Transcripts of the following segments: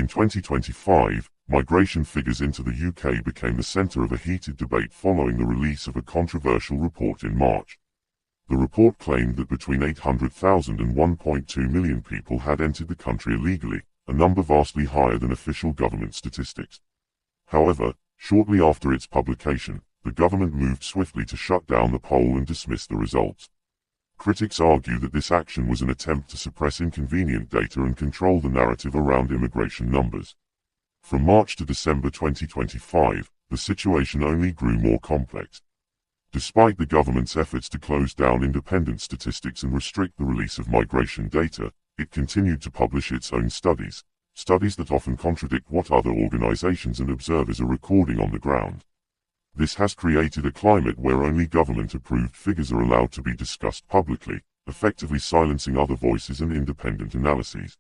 In 2025, migration figures into the UK became the centre of a heated debate following the release of a controversial report in March. The report claimed that between 800,000 and 1.2 million people had entered the country illegally, a number vastly higher than official government statistics. However, shortly after its publication, the government moved swiftly to shut down the poll and dismiss the results. Critics argue that this action was an attempt to suppress inconvenient data and control the narrative around immigration numbers. From March to December 2025, the situation only grew more complex. Despite the government's efforts to close down independent statistics and restrict the release of migration data, it continued to publish its own studies that often contradict what other organizations and observers are recording on the ground. This has created a climate where only government-approved figures are allowed to be discussed publicly, effectively silencing other voices and independent analyses.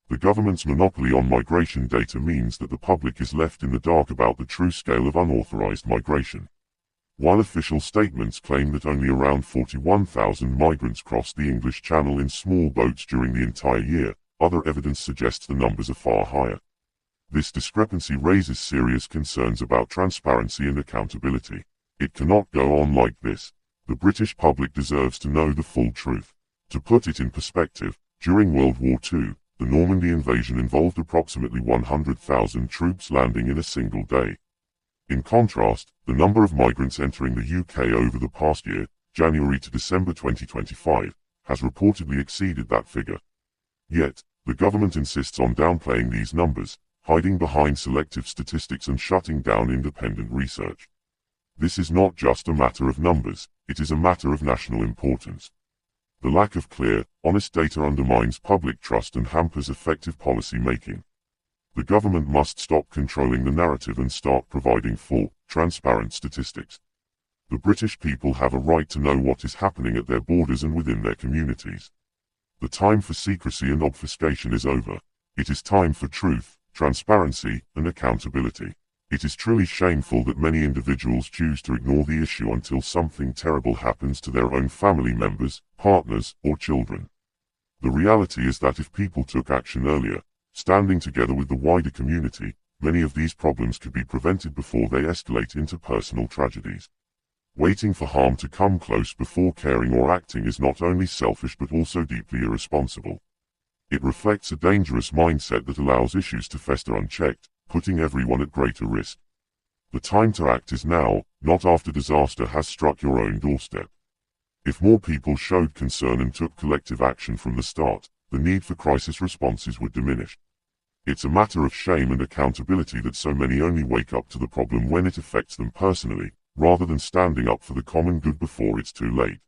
The government's monopoly on migration data means that the public is left in the dark about the true scale of unauthorized migration. While official statements claim that only around 41,000 migrants crossed the English Channel in small boats during the entire year, other evidence suggests the numbers are far higher. This discrepancy raises serious concerns about transparency and accountability. It cannot go on like this. The British public deserves to know the full truth. To put it in perspective, during World War II, the Normandy invasion involved approximately 100,000 troops landing in a single day. In contrast, the number of migrants entering the UK over the past year, January to December 2025, has reportedly exceeded that figure. Yet, the government insists on downplaying these numbers, hiding behind selective statistics and shutting down independent research. This is not just a matter of numbers, it is a matter of national importance. The lack of clear, honest data undermines public trust and hampers effective policy making. The government must stop controlling the narrative and start providing full, transparent statistics. The British people have a right to know what is happening at their borders and within their communities. The time for secrecy and obfuscation is over. It is time for truth, transparency, and accountability. It is truly shameful that many individuals choose to ignore the issue until something terrible happens to their own family members, partners, or children. The reality is that if people took action earlier, standing together with the wider community, many of these problems could be prevented before they escalate into personal tragedies. Waiting for harm to come close before caring or acting is not only selfish but also deeply irresponsible. It reflects a dangerous mindset that allows issues to fester unchecked, putting everyone at greater risk. The time to act is now, not after disaster has struck your own doorstep. If more people showed concern and took collective action from the start, the need for crisis responses would diminish. It's a matter of shame and accountability that so many only wake up to the problem when it affects them personally, rather than standing up for the common good before it's too late.